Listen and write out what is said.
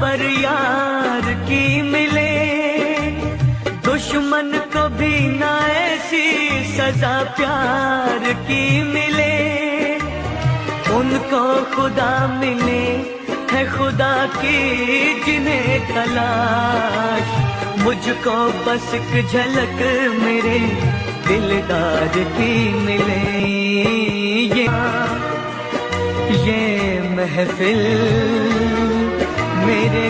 खबर यार की मिले, दुश्मन को भी ना ऐसी सजा प्यार की मिले। उनको खुदा मिले है खुदा की जिन्हें तलाश, मुझको बस एक झलक मेरे दिलदार की मिले। ये महफिल मेरे